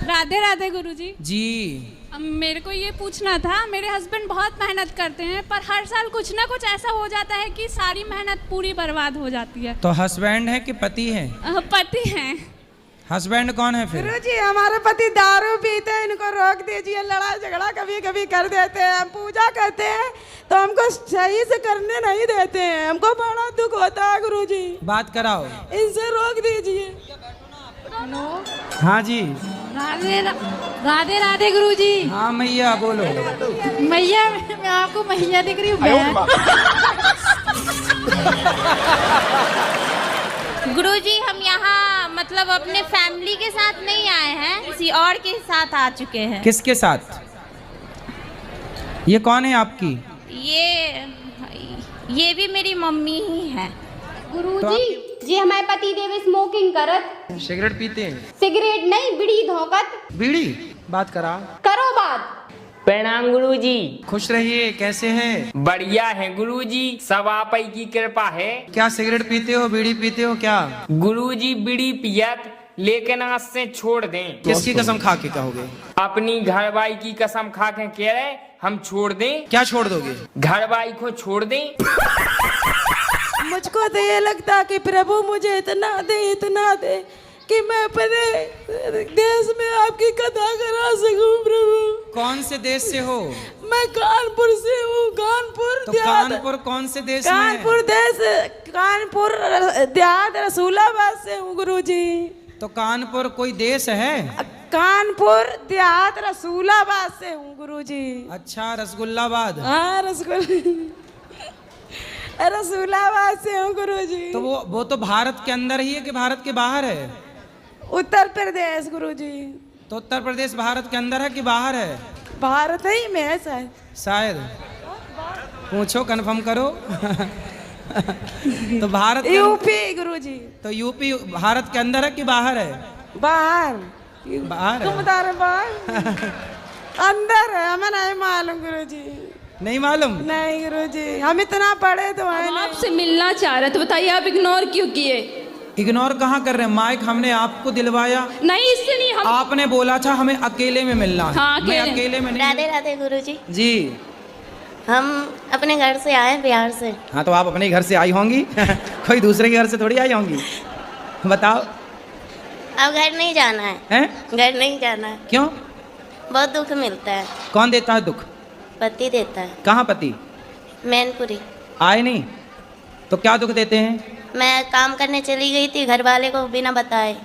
राधे राधे गुरुजी। जी मेरे को ये पूछना था, मेरे हस्बैंड बहुत मेहनत करते हैं पर हर साल कुछ ना कुछ ऐसा हो जाता है कि सारी मेहनत पूरी बर्बाद हो जाती है। तो हस्बैंड है कि पति है? पति हैं। हस्बैंड कौन है फिर? गुरुजी हमारे पति दारू पीते हैं, इनको रोक दीजिए। लड़ाई झगड़ा कभी कभी कर देते हैं। हम पूजा करते हैं तो हमको सही से करने नहीं देते हैं, हमको बड़ा दुख होता है गुरुजी। बात कराओ, इनसे रोक दीजिए। हाँ जी। राधे राधे राधे गुरुजी। हाँ मैया बोलो। मैया मैं आपको मैया दिख रही हूँ। गुरुजी हम यहाँ मतलब अपने फैमिली के साथ नहीं आए हैं, किसी और के साथ आ चुके हैं। किसके साथ? ये कौन है आपकी? ये भी मेरी मम्मी ही है। गुरुजी जी हमारे पति देव स्मोकिंग करत। सिगरेट पीते हैं? सिगरेट नहीं, बीड़ी धोकत। बीड़ी? बात करा करो बात। प्रणाम गुरुजी। खुश रहिए, कैसे हैं? बढ़िया है गुरुजी, सब आप ही की कृपा है। क्या सिगरेट पीते हो, बीड़ी पीते हो क्या? गुरुजी बीड़ी पियत लेकिन आज से छोड़ दें। किसकी कसम खा के कहोगे? अपनी घरवाई की कसम खा के कह रहे हम छोड़ दें। क्या छोड़ दोगे? घरवाई को छोड़ दें। मुझको तो ये लगता कि प्रभु मुझे इतना दे कि मैं अपने देश में आपकी कथा करा सकूं। प्रभु कौन से देश से हो? मैं कानपुर से हूँ। कानपुर तो देहात। कानपुर कौन से देश में? कानपुर देहात रसूलाबाद से हूँ गुरुजी। तो कानपुर कोई देश है? कानपुर देहात रसूलाबाद से हूँ गुरुजी। अच्छा, रसगुल्लाबाद। हाँ रसूलाबाद से हूँ गुरुजी। तो वो तो भारत के अंदर ही है कि भारत के बाहर है? उत्तर प्रदेश गुरुजी। तो उत्तर प्रदेश भारत के अंदर है कि बाहर है? भारत ही में है शायद। शायद पूछो, कंफर्म करो। तो भारत यूपी गुरुजी। तो यूपी भारत के अंदर है कि बाहर है? बाहर। बाहर तुम बता रहे बाहर अंदर है, हमें नहीं मालूम गुरुजी। नहीं मालूम? नहीं गुरुजी, हम इतना पढ़े तो है। आपसे मिलना चाह रहे तो बताइए आप इग्नोर क्यों किए? इग्नोर कहाँ कर रहे हैं? माइक हमने आपको दिलवाया। नहीं इससे नहीं, हम आपने बोला था हमें अकेले में मिलना है। हाँ, मैं अकेले। अकेले में नहीं। राधे राधे गुरुजी। जी हम अपने घर से आए, बिहार से। हाँ, तो आप अपने घर से आई होंगी। कोई दूसरे के घर से थोड़ी आई होंगी। बताओ। अब घर नहीं जाना है। हैं? घर नहीं जाना है। क्यों? बहुत दुख मिलता है। कौन देता है दुख? पति देता है। कहाँ पति? मैनपुरी। आए नहीं तो क्या दुख देते हैं? मैं काम करने चली गई थी, घर वाले को बिना बताए।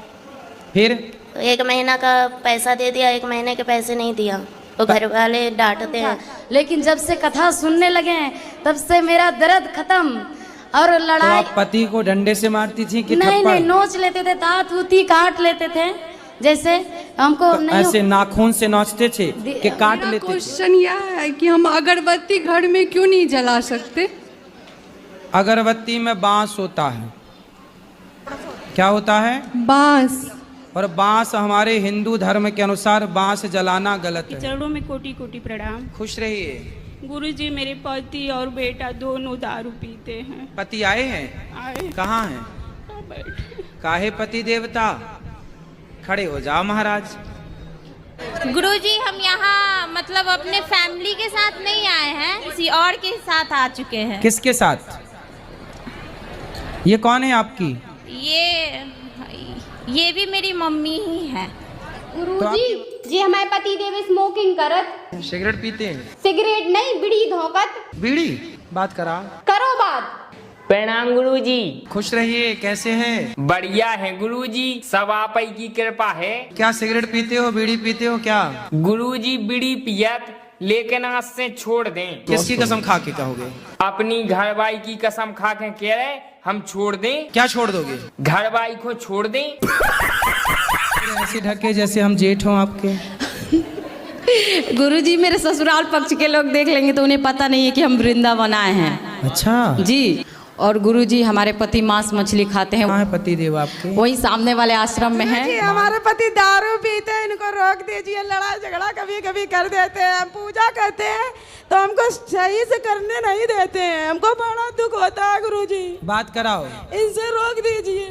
फिर? तो 1 महीना का पैसा दे दिया, 1 महीने के पैसे नहीं दिया तो घर वाले डांटते हैं। लेकिन जब से कथा सुनने लगे हैं तब से मेरा दर्द खत्म। और तो लड़ाई आप पति को डंडे से मारती थी कि नहीं थप्पड़? नहीं, नोच लेते थे, दांत उती काट लेते थे। जैसे हमको तो नहीं ऐसे नाखून से नोचते थे कि काट मेरा लेते थे? क्वेश्चन यह है कि हम अगरबत्ती घर में क्यों नहीं जला सकते? अगरबत्ती में बांस होता है। क्या होता है? बांस। और बांस हमारे हिंदू धर्म के अनुसार बांस जलाना गलत है। चरणों में कोटि कोटि प्रणाम। खुश रहिए। गुरुजी मेरे पति और बेटा दोनों दारू पीते हैं। पति आए हैं? आए कहाँ हैं? बैठे। काहे पति देवता? खड़े हो जाओ महाराज। गुरुजी हम यहाँ मतलब अपने फैमिली के साथ नहीं आए हैं, किसी और के साथ आ चुके हैं। किसके साथ? ये कौन है आपकी? ये भी मेरी मम्मी ही है। गुरुजी जी हमारे पति देव स्मोकिंग करत। सिगरेट पीते हैं? सिगरेट नहीं, बीड़ी धोकत। बीड़ी? बात करा करो बात। प्रणाम गुरुजी। खुश रहिए, कैसे हैं? बढ़िया है गुरुजी, सब आप ही की कृपा है। क्या सिगरेट पीते हो, बीड़ी पीते हो क्या? गुरुजी बीड़ी पियत लेकिन आज से छोड़ दें। किसकी कसम खा के कहोगे? अपनी घरवाई की कसम खा के कह रहे हम छोड़ दें। क्या छोड़ दोगे? घरवाई को छोड़ दें। ऐसे ढके जैसे हम जेठ हों आपके। गुरुजी मेरे ससुराल पक्ष के लोग देख लेंगे तो उन्हें पता नहीं है कि हम वृंदावन आए हैं। अच्छा जी। और गुरुजी हमारे पति मांस मछली खाते हैं। कहाँ है पति देव आपके? वही सामने वाले आश्रम में है। जी हमारे पति दारू पीते हैं, इनको रोक दीजिए। लड़ाई झगड़ा कभी कभी कर देते हैं। हम पूजा करते हैं तो हमको सही से करने नहीं देते हैं, हमको बड़ा दुख होता है गुरुजी। बात कराओ। इनसे रोक दीजिए।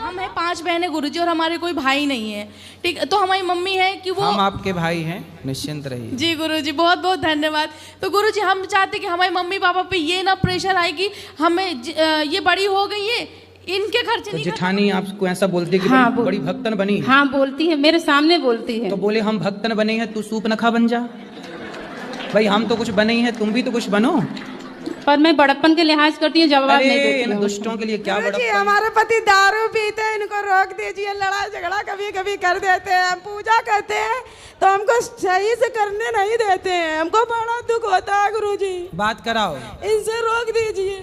हम हैं 5 बहनें गुरुजी और हमारे कोई भाई नहीं है। ठीक, तो हमारी मम्मी है कि वो हम आपके भाई हैं, निश्चिंत रहिए। जी गुरुजी, बहुत बहुत धन्यवाद। तो गुरुजी हम चाहते कि हमारी मम्मी पापा पे ये ना प्रेशर आए कि हमें ये बड़ी हो गई है, इनके खर्चे तो नहीं जेठानी आपको ऐसा बोलती है कि हाँ, बड़ी भक्तन बनी है? हाँ बोलती है, मेरे सामने बोलती है। तो बोले हम भक्तन बने हैं, तू सूप नखा बन जा। भाई हम तो कुछ बने ही हैं, तुम भी तो कुछ बनो। पर मैं बड़प्पन के लिहाज करती हूँ, जवाब नहीं अरे देती इन हूँ। दुष्टों के लिए क्या गुरुजी, बड़प्पन? हमारे पति दारू पीते हैं, इनको रोक दीजिए। लड़ाई झगड़ा कभी कभी कर देते हैं, हम पूजा करते हैं तो हमको सही से करने नहीं देते हैं, हमको बड़ा दुख होता है गुरुजी। बात कराओ, इनसे रोक दीजिए।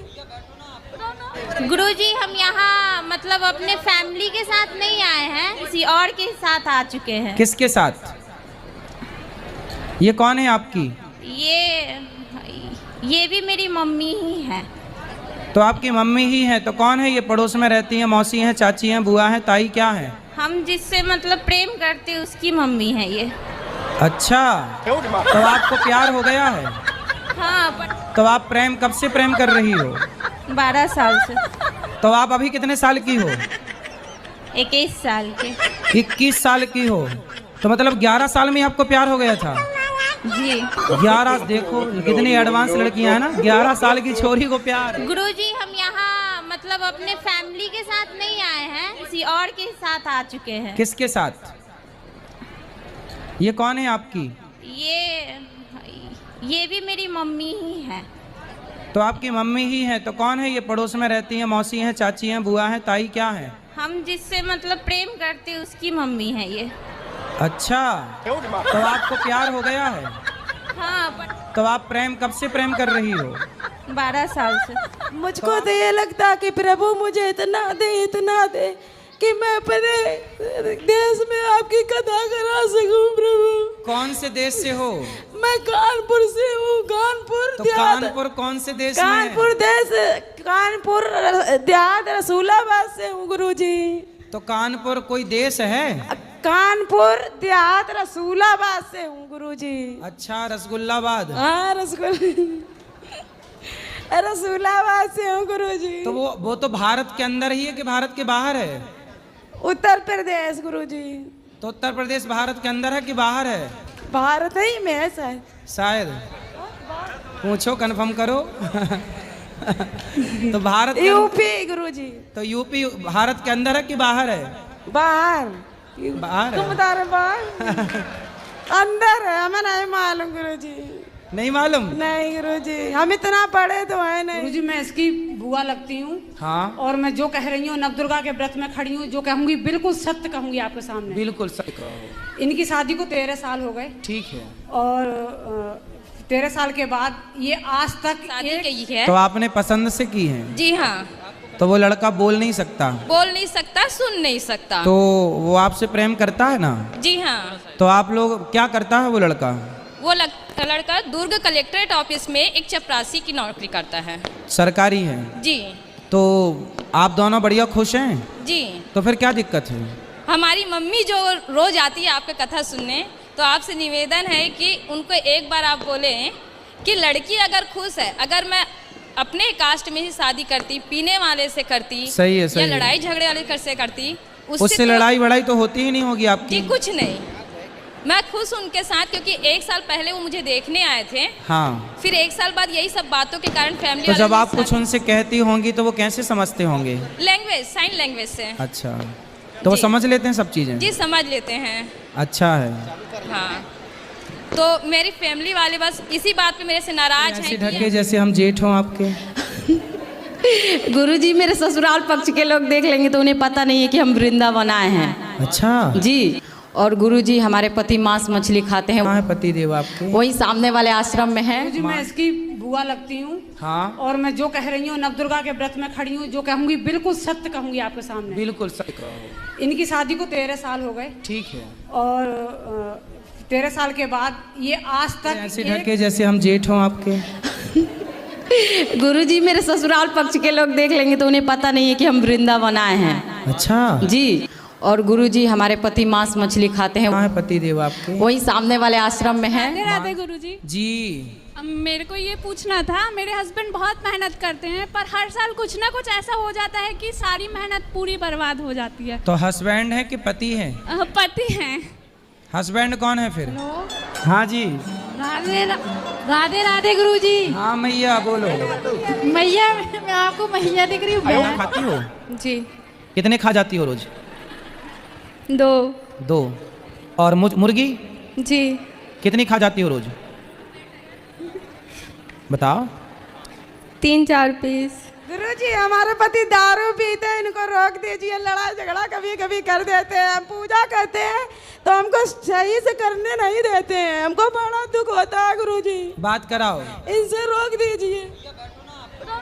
गुरुजी हम यहाँ मतलब अपने फैमिली के साथ नहीं आए हैं, किसी और के साथ आ चुके हैं। किसके साथ? ये कौन है आपकी? ये भी मेरी मम्मी ही है। तो आपकी मम्मी ही है, तो कौन है ये? पड़ोस में रहती हैं, मौसी हैं, चाची हैं, बुआ हैं, ताई, क्या है? हम जिससे मतलब प्रेम करते हैं उसकी मम्मी है ये। अच्छा, तो आपको प्यार हो गया है? हाँ, तो आप कब से प्रेम कर रही हो? 12 साल से। तो आप अभी कितने साल की हो? 21 साल के। 21 साल की हो, तो मतलब 11 साल में आपको प्यार हो गया था? जी 11, देखो कितनी एडवांस लड़कियां हैं ना, 11 साल की छोरी को प्यार। गुरुजी हम यहाँ मतलब अपने फैमिली के साथ नहीं आए हैं, किसी और के साथ आ चुके हैं। किसके साथ? ये कौन है आपकी? ये भी मेरी मम्मी ही है। तो आपकी मम्मी ही है, तो कौन है ये? पड़ोस में रहती हैं, मौसी हैं, चाची हैं, बुआ हैं, ताई, क्या है? हम जिससे मतलब प्रेम करते हैं उसकी मम्मी है ये। अच्छा, तो आपको प्यार हो गया है? हाँ, तो आप कब से प्रेम कर रही हो? 12 साल से। मुझको तो ये लगता कि प्रभु मुझे इतना दे कि मैं अपने देश में आपकी कथा करा सकूं। प्रभु, कौन से देश से हो? मैं कानपुर से हूँ। कानपुर तो देहात। कानपुर कौन से देश में है? कानपुर देहात रसूलाबाद से हूँ गुरुजी। तो कानपुर कोई देश है? कानपुर देहात रसूलाबाद से हूँ गुरुजी। अच्छा, रसगुल्लाबाद। हाँ, रसूलाबाद से हूँ गुरुजी। तो वो तो भारत के अंदर ही है कि भारत के बाहर है? उत्तर प्रदेश गुरुजी। तो उत्तर प्रदेश भारत के अंदर है कि बाहर है? भारत ही में है शायद। शायद, पूछो, कंफर्म करो। तो भारत यूपी गुरुजी। तो यूपी भारत के अंदर है कि बाहर है? बाहर। बाहर है। तुम बता रहे बाहर अंदर है, हमें नहीं मालूम गुरुजी। नहीं मालूम? नहीं गुरुजी, हम इतना पढ़े तो है नहीं। गुरुजी मैं इसकी बुआ लगती हूँ। हाँ। और मैं जो कह रही हूँ नवदुर्गा के व्रत में खड़ी हूँ, जो कहूँगी बिल्कुल सत्य कहूँगी आपके सामने। बिल्कुल सही कहो। इनकी शादी को 13 साल हो गए। ठीक है। और 13 साल के बाद ये आज तक शादी है। तो आपने पसंद से की है? जी हाँ। तो वो लड़का बोल नहीं सकता? बोल नहीं सकता, सुन नहीं सकता। तो वो आपसे प्रेम करता है ना? जी हाँ। तो आप लोग क्या करता है वो लड़का? वो लड़का दुर्ग कलेक्ट्रेट ऑफिस में एक चपरासी की नौकरी करता है। सरकारी है? जी। तो आप दोनों बढ़िया खुश हैं? जी। तो फिर क्या दिक्कत है? हमारी मम्मी जो रोज आती है आपके कथा सुनने, तो आपसे निवेदन है कि उनको एक बार आप बोले कि लड़की अगर खुश है, अगर मैं अपने कास्ट में ही शादी करती, पीने वाले से करती, सही है, सही या है। लड़ाई झगड़े वाले से करती, उससे लड़ाई वड़ाई तो होती ही नहीं होगी आपकी? जी कुछ नहीं, मैं खुश उनके साथ, क्योंकि 1 साल पहले वो मुझे देखने आए थे। हाँ। फिर 1 साल बाद यही सब बातों के कारण फैमिली तो जब आप कुछ उनसे कहती होंगी तो वो कैसे समझते होंगे? लैंग्वेज, साइन लैंग्वेज से। अच्छा, तो वो समझ लेते हैं सब चीजें? जी समझ लेते हैं। अच्छा है। हाँ, तो मेरी फैमिली वाले बस इसी बात पे मेरे से नाराज ऐसे हैं ढके जैसे हम जेठ हों आपके। गुरुजी मेरे ससुराल पक्ष के लोग देख लेंगे तो उन्हें पता नहीं है कि हम वृंदावन आए हैं। अच्छा जी। और गुरुजी हमारे पति मांस मछली खाते हैं। कहाँ है पति देव आपके? वही सामने वाले आश्रम में है। गुरुजी मैं इसकी बुआ लगती हूँ। हाँ। और मैं जो कह रही हूँ नवदुर्गा के व्रत में खड़ी हूँ, जो कहूँगी बिल्कुल सत्य कहूँगी आपके सामने। बिल्कुल सही कहो। इनकी शादी को 13 साल हो गए। ठीक है। और 13 साल के बाद ये आज तक ऐसे ढके जैसे हम जेठ हों आपके। गुरुजी मेरे ससुराल पक्ष के लोग देख लेंगे तो उन्हें पता नहीं है कि हम वृंदावन आए हैं। अच्छा जी। और गुरुजी हमारे पति मांस मछली खाते हैं। कहाँ है पति देव आपके? वही सामने वाले आश्रम में है। राधे गुरुजी। जी मेरे को ये पूछना था, मेरे हस्बैंड बहुत मेहनत करते हैं पर हर साल कुछ ना कुछ ऐसा हो जाता है कि सारी मेहनत पूरी बर्बाद हो जाती है। तो हस्बैंड है कि पति है? पति हैं। हस्बैंड कौन है फिर? हाँ जी। राधे राधे राधे गुरुजी। हाँ मैया बोलो। मैया, मैं आपको मैया दिख रही हूँ। खाती हो? जी। कितने खा जाती हो रोज? 2। और मुर्गी जी। कितनी खा जाती हो रोज? बताओ। 3-4 पीस। गुरुजी हमारे पति दारू पीते हैं, इनको रोक दीजिए। लड़ाई झगड़ा कभी कभी कर देते हैं। हम पूजा करते हैं तो हमको सही से करने नहीं देते हैं। हमको बड़ा दुख होता है गुरुजी। बात कराओ। इनसे रोक दीजिए।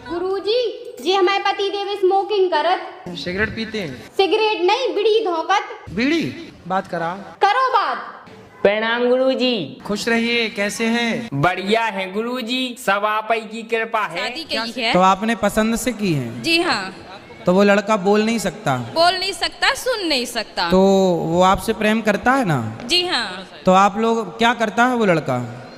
गुरुजी जी हमारे पति देव स्मोकिंग करत। सिगरेट पीते हैं? सिगरेट नहीं, बीड़ी धोकत। बीड़ी? बात करा। करो बात। प्रणाम गुरुजी। खुश रहिए। कैसे हैं? बढ़िया है गुरुजी, सब आप ही की कृपा है। शादी की है। तो आपने पसंद से की है? जी हाँ। तो वो लड़का बोल नहीं सकता? बोल नहीं सकता, सुन नहीं सकता। तो वो आपसे प्रेम करता है ना? जी हाँ। तो आप लोग क्या करता है वो लड़का?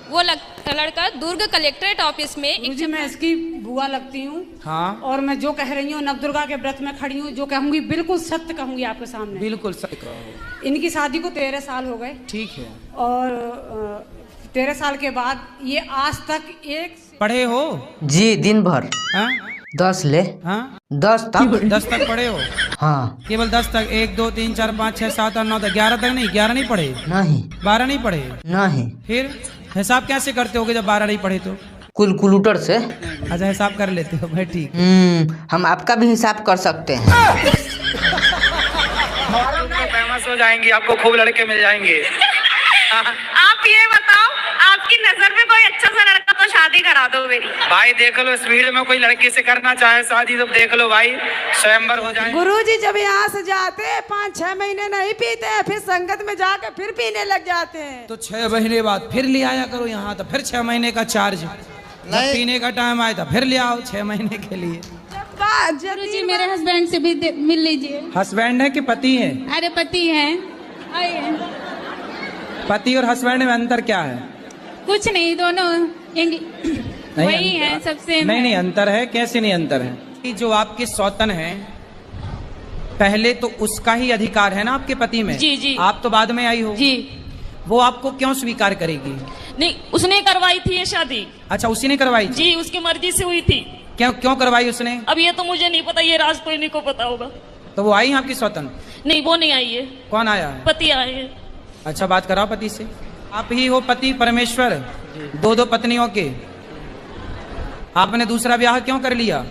वो लड़का दुर्ग कलेक्ट्रेट ऑफिस में गुरुजी मैं इसकी बुआ लगती हूँ। हाँ। और मैं जो कह रही हूँ नवदुर्गा के व्रत में खड़ी हूँ, जो कहूँगी बिल्कुल सत्य कहूँगी आपके सामने। बिल्कुल सही कहो। इनकी शादी को 13 साल हो गए। ठीक है। और 13 साल के बाद ये आज तक एक पढ़े हो? जी दिन भर। हाँ? 10 ले। हाँ? 10 तक। 10 तक पढ़े हो? हाँ। केवल 10 तक? 1 2 3 4 5 6 7 8 9 10 11 तक नहीं? 11 नहीं पढ़े? नहीं। 12 नहीं पढ़े? नहीं। फिर हिसाब कैसे करते होगे जब 12 नहीं पढ़े तो? कैलकुलेटर से। अच्छा हिसाब कर लेते हो भाई। ठीक। हम आपका भी हिसाब कर सकते हैं। फेमस हो जाएंगी, आपको खूब लड़के मिल जाएंगे। आप ये बताओ, आपकी नजर में कोई अच्छा सा लड़का तो शादी करा दो मेरी। भाई देख लो, इस भीड़ में कोई लड़की से करना चाहे शादी तो देख लो भाई, स्वयंवर हो जाए। गुरुजी जब यहाँ से जाते हैं 5-6 महीने नहीं पीते हैं, फिर संगत में जाकर फिर पीने लग जाते हैं। तो 6 महीने बाद फिर ले आया करो यहाँ, तो फिर 6 महीने का चार्ज। जब पीने का टाइम आया था फिर ले आओ 6 महीने के लिए। गुरुजी मेरे हस्बैंड से भी मिल लीजिए। हस्बैंड है कि पति है? अरे पति हैं। आइए। पति और हस्बैंड में अंतर क्या है? कुछ नहीं, दोनों वही है सबसे। नहीं अंतर है। कैसे नहीं अंतर है? कि जो आपके सौतन है पहले तो उसका ही अधिकार है ना आपके पति में। जी जी। आप तो बाद में आई हो। जी। वो आपको क्यों स्वीकार करेगी? नहीं, उसने करवाई थी ये शादी। अच्छा उसी ने करवाई? जी, उसकी मर्जी से हुई थी। क्यों करवाई उसने? अब ये तो मुझे नहीं पता, ये राज तो इन्हीं को पता होगा। तो वो आई आपकी सौतन? नहीं, वो नहीं आई है। कौन आया है? पति आए हैं। अच्छा बात कराओ पति से। आप ही हो पति परमेश्वर, 2 पत्नियों के। आपने दूसरा ब्याह क्यों कर लिया?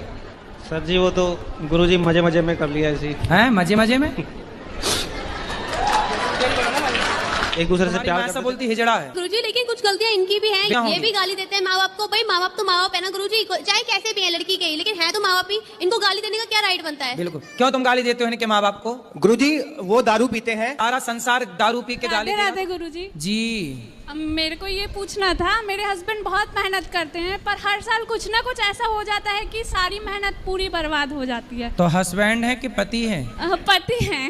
सर जी वो तो गुरुजी मजे मजे में कर लिया ऐसी। हैं मजे में? एक दूसरे से प्यार ऐसा बोलती हिजड़ा है। गुरुजी लेकिन कुछ गलतियां इनकी भी हैं। ये भी गाली देते हैं माँ बाप को। भाई माँ बाप तो माँ बाप है ना गुरुजी, चाहे कैसे भी है लड़की के, लेकिन है तो माँ बाप ही। इनको गाली देने का क्या राइट बनता है? बिल्कुल। क्यों तुम गाली देते हो इनके माँ बाप को? गुरुजी वो दारू पीते हैं। सारा संसार दारू पी के गाली राधे गुरुजी। जी। मेरे को ये पूछना था, मेरे हस्बैंड बहुत मेहनत करते हैं पर हर साल कुछ ना कुछ ऐसा हो जाता है कि सारी मेहनत पूरी बर्बाद हो जाती है। तो हस्बैंड है कि पति है? पति हैं।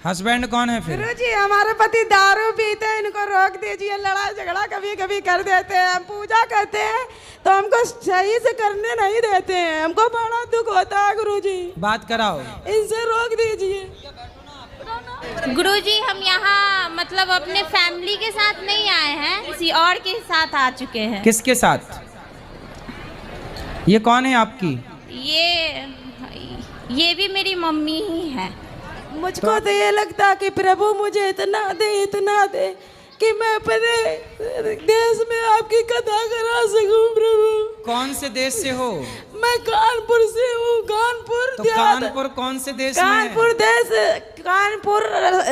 हस्बैंड कौन है फिर? गुरुजी हमारे पति दारू पीते हैं, इनको रोक दीजिए। लड़ाई झगड़ा कभी कभी कर देते हैं। हम पूजा करते हैं तो हमको सही से करने नहीं देते हैं। हमको बड़ा दुख होता है गुरुजी। बात कराओ। इनसे रोक दीजिए। गुरुजी हम यहाँ मतलब अपने फैमिली के साथ नहीं आए हैं, किसी और के साथ आ चुके हैं। किसके साथ? ये कौन है आपकी? ये भी मेरी मम्मी ही है। मुझको तो ये लगता कि प्रभु मुझे इतना दे कि मैं अपने देश में आपकी कथा करा सकूं। प्रभु कौन से देश से हो? मैं कानपुर से हूँ। कानपुर तो कानपुर कौन से देश में? कानपुर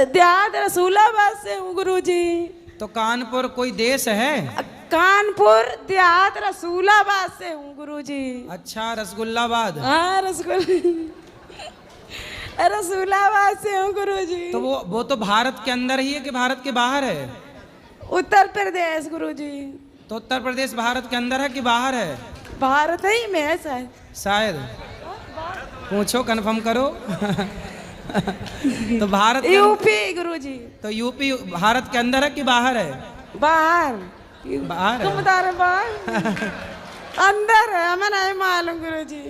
देहात रसूलाबाद से हूँ गुरुजी। तो कानपुर कोई देश है? कानपुर देहात रसूलाबाद से हूँ गुरुजी। अच्छा रसगुल्लाबाद। हाँ रसूलाबाद से हूँ गुरुजी। तो वो तो भारत के अंदर ही है कि भारत के बाहर है? उत्तर प्रदेश गुरुजी। तो उत्तर प्रदेश भारत के अंदर है कि बाहर है? भारत ही में है शायद। पूछो कंफर्म करो। तो भारत यूपी गुरुजी। तो यूपी भारत के अंदर है कि बाहर है? बाहर। बाहर है। तुम्हारे बाहर अंदर है, हमें नहीं मालूम गुरुजी।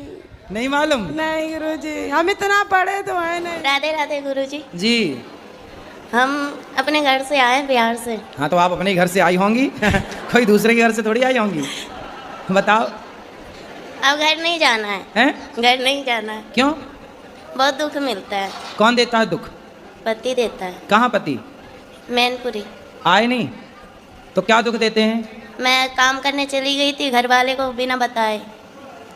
नहीं मालूम? नहीं गुरुजी, हम इतना पढ़े तो है नहीं। राधे राधे गुरुजी। जी हम अपने घर से आए बिहार से। हाँ, तो आप अपने घर से आई होंगी कोई दूसरे के घर से थोड़ी आई होंगी। बताओ। अब घर नहीं जाना है। हैं? घर नहीं जाना है। क्यों? बहुत दुख मिलता है। कौन देता है दुख? पति देता है। कहाँ पति? मैनपुरी। आए नहीं तो क्या दुख देते हैं? मैं काम करने चली गई थी, घर वाले को बिना बताए।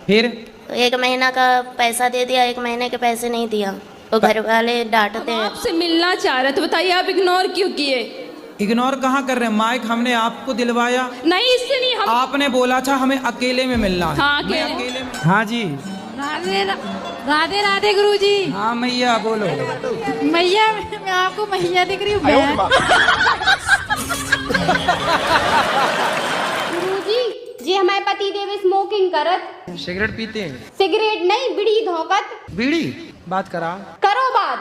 फिर? तो 1 महीना का पैसा दे दिया, 1 महीने के पैसे नहीं दिया, तो घर वाले डांटते हैं। आपसे मिलना चाह रहे तो बताइए आप इग्नोर क्यों किए? इग्नोर कहाँ कर रहे हैं? माइक हमने आपको दिलवाया। नहीं, इससे नहीं। हम आपने बोला था हमें अकेले में मिलना है। हाँ, मैं अकेले में। हाँ जी। राधे राधे राधे गुरुजी। हाँ मैया बोलो। मैया, मैं आपको मैया दिख रही हूँ। गुरुजी जी हमारे पति देव स्मोकिंग करत। सिगरेट पीते हैं? सिगरेट नहीं, बीड़ी धोकत। बीड़ी? बात करा करो बात।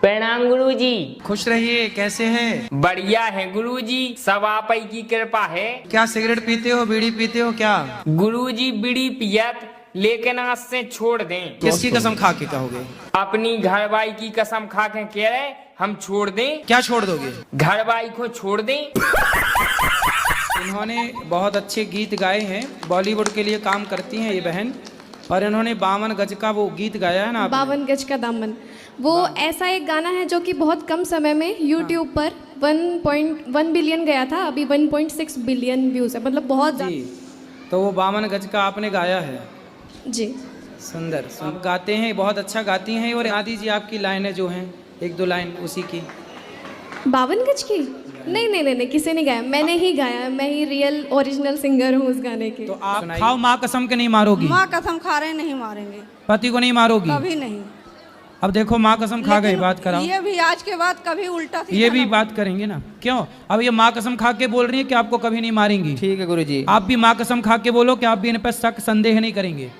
प्रणाम गुरुजी। खुश रहिए, कैसे हैं? बढ़िया है गुरुजी, सब आप ही की कृपा है। क्या सिगरेट पीते हो, बीड़ी पीते हो क्या? गुरुजी बीड़ी पियत, लेकिन आज से छोड़ दें। किसकी कसम खा के कहोगे? अपनी घरवाई की कसम खा के कह रहे हम छोड़ दें। क्या छोड़ दोगे? घरवाई को छोड़ दें। इन्होंने बहुत अच्छे गीत गाए हैं, बॉलीवुड के लिए काम करती हैं ये बहन, और इन्होंने 52 गज का वो गीत गाया है ना। 52 गज का दामन, वो ऐसा एक गाना है जो कि बहुत कम समय में YouTube पर 1.1 बिलियन गया था, अभी 1.6 बिलियन व्यूज है, मतलब बहुत जी। तो वो 52 गज का आपने गाया है जी। सुंदर गाते हैं, बहुत अच्छा गाती हैं। और याद दीजिए आपकी लाइनें जो हैं, 1-2 लाइन उसी की। 52 गज की? नहीं नहीं नहीं, किसी ने गाया, मैंने ही गाया, मैं ही रियल ओरिजिनल सिंगर हूँ उस गाने की। तो आप खाओ माँ कसम के नहीं मारोगी? माँ कसम खा रहे नहीं मारेंगे, पति को नहीं मारोगी? कभी नहीं। अब देखो माँ कसम खा गई, बात कराओ। ये भी आज के बाद कभी उल्टा ये भी बात करेंगे ना, क्यों? अब ये माँ कसम खा के बोल रही है कि आपको कभी नहीं मारेंगी। ठीक है गुरुजी। आप भी माँ कसम खा के बोलो कि आप भी इन पर शक संदेह नहीं करेंगे।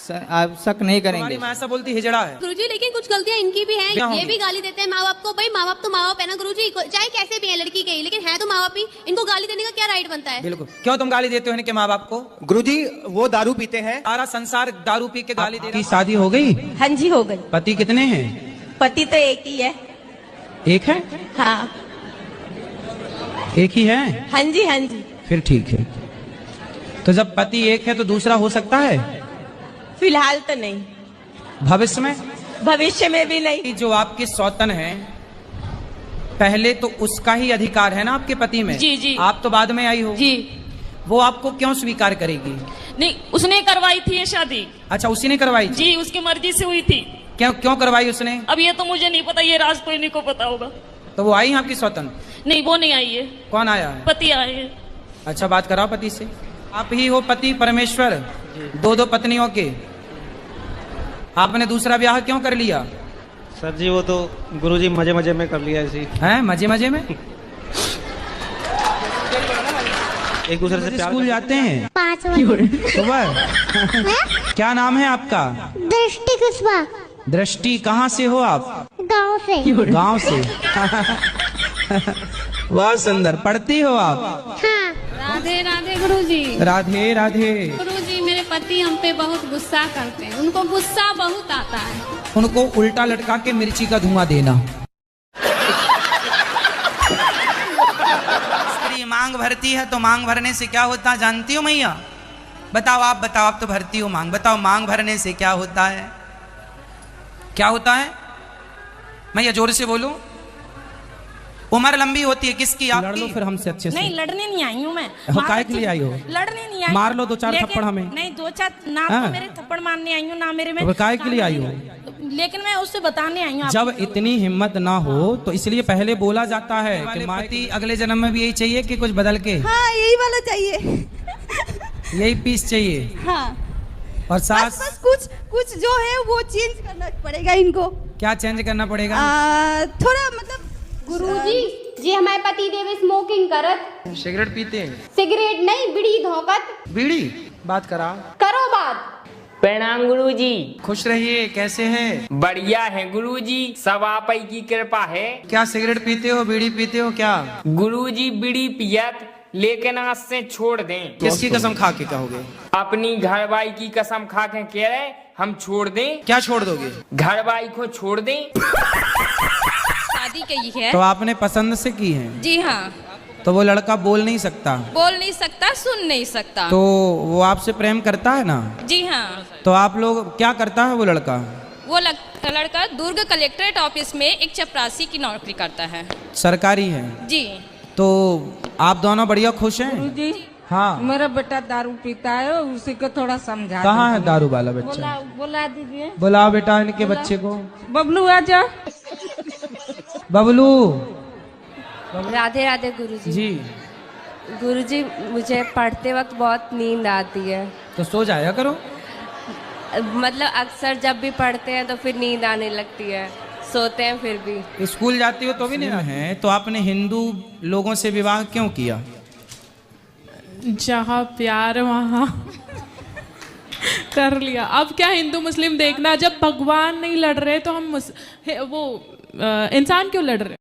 आप शक नहीं करेंगे। माँ ऐसा बोलती हिजड़ा है। गुरुजी लेकिन कुछ गलतियां इनकी भी हैं। क्या ये होंगी? भी गाली देते हैं माँ बाप को। भाई माँ बाप तो माँ बाप है ना गुरुजी, चाहे कैसे भी है लड़की के ही, लेकिन है तो माँ बाप ही। इनको गाली देने का क्या राइट बनता है? बिल्कुल। क्यों तुम गाली देते हो इनके माँ बाप को? गुरुजी वो दारू पीते हैं। सारा संसार दारू पी के गाली दे रहा है। शादी हो गई? हाँ जी हो गई। पति कितने हैं? पति तो एक ही है। एक है? हाँ। एक ही है? हाँ जी हाँ जी। फिर ठीक है। तो जब पति एक है तो दूसरा हो सकता है? फिलहाल तो नहीं, भविष्य में? भविष्य में भी नहीं। जो आपके सौतन है, पहले तो उसका ही अधिकार है ना आपके पति में। जी जी। आप तो बाद में आई हो जी। वो आपको क्यों स्वीकार करेगी? नहीं, उसने करवाई थी ये शादी। अच्छा, उसी ने करवाई? जी, उसकी मर्जी से हुई थी। क्यों क्यों करवाई उसने? अब ये तो मुझे नहीं पता, ये राज तो इन्हीं को पता होगा। तो वो आई आपकी सौतन? नहीं, वो नहीं आई है। कौन आया है? पति आए हैं। अच्छा, बात कराओ पति से। आप ही हो पति परमेश्वर, 2 पत्नियों के। आपने दूसरा ब्याह क्यों कर लिया? सर जी वो तो गुरुजी मजे मजे में कर लिया ऐसे ही। हैं? मजे मजे में? एक दूसरे से प्यार स्कूल जाते हैं? 5 बजे सुबह। क्या नाम है आपका? दृष्टि कुशवाहा। दृष्टि, कहाँ से हो आप? गाँव से। गाँव से। बहुत सुंदर। पढ़ती हो आप? हाँ। राधे राधे गुरुजी। राधे राधे। गुरुजी मेरे पति हम पे बहुत गुस्सा करते हैं, उनको गुस्सा बहुत आता है। उनको उल्टा लटका के मिर्ची का धुआं देना। स्त्री मांग भरती है तो मांग भरने से क्या होता है जानती हो मैया? बताओ, आप बताओ, आप तो भरती हो मांग। बताओ मांग भरने से क्या होता है? क्या होता है मैया? जोर से बोलो। उम्र लंबी होती है किसकी? आपकी। लड़ लो फिर हमसे अच्छे से। नहीं, लड़ने नहीं आई हूँ मैं। काय के लिए आई हो? लड़ने नहीं आई। मार लो 2-4 थप्पड़ हमें। नहीं, 2-4 ना तो मेरे थप्पड़ मारने आई हूँ, ना मेरे में। तो काय के लिए आई हो? लेकिन मैं उससे बताने आई हूँ। जब इतनी हिम्मत ना हो तो इसलिए पहले बोला जाता है कि पति अगले जन्म में भी यही चाहिए कि कुछ बदल के? हाँ, यही वाला चाहिए। यही पीस चाहिए। हाँ। और सास? बस कुछ जो है वो चेंज करना पड़ेगा इनको। क्या चेंज करना पड़ेगा? थोड़ा मतलब गुरुजी जी हमारे पति देव स्मोकिंग करत। सिगरेट पीते हैं? सिगरेट नहीं, बीड़ी धोकत। बीड़ी? बात करा करो बात। प्रणाम गुरुजी। खुश रहिए, कैसे हैं? बढ़िया है गुरुजी, सब आप ही की कृपा है। क्या सिगरेट पीते हो, बीड़ी पीते हो क्या? गुरुजी बीड़ी पियत, लेकिन आज से छोड़ दें। किसकी कसम खा के कहोगे? अपनी घरवाली की कसम खा के कह रहे हम छोड़ दें। क्या छोड़ दोगे? घरवाली को छोड़ दें। शादी की है तो आपने पसंद से की है? जी हाँ। तो वो लड़का बोल नहीं सकता? बोल नहीं सकता, सुन नहीं सकता। तो वो आपसे प्रेम करता है ना? जी हाँ। तो आप लोग क्या करता है वो लड़का? वो लड़का दुर्ग कलेक्ट्रेट ऑफिस में एक चपरासी की नौकरी करता है। सरकारी है जी। तो आप दोनों बढ़िया खुश हैं? गुरुजी, हाँ। मेरा बेटा दारू पीता है, उसी को थोड़ा समझा। कहाँ है दारू वाला बच्चा? बुला दीजिए। बुलाओ बेटा इनके बच्चे को। बबलू आजा। बबलू। राधे राधे गुरुजी। जी। गुरुजी, मुझे पढ़ते वक्त बहुत नींद आती है। तो सो जाया करो। मतलब अक्सर जब भी पढ़ते हैं तो फिर नींद आने लगती है, सोते हैं फिर भी। स्कूल जाती हो तो भी नहीं है? तो आपने हिंदू लोगों से विवाह क्यों किया? जहाँ प्यार वहाँ कर लिया। अब क्या हिंदू मुस्लिम देखना, जब भगवान नहीं लड़ रहे तो हम वो इंसान क्यों लड़ रहे?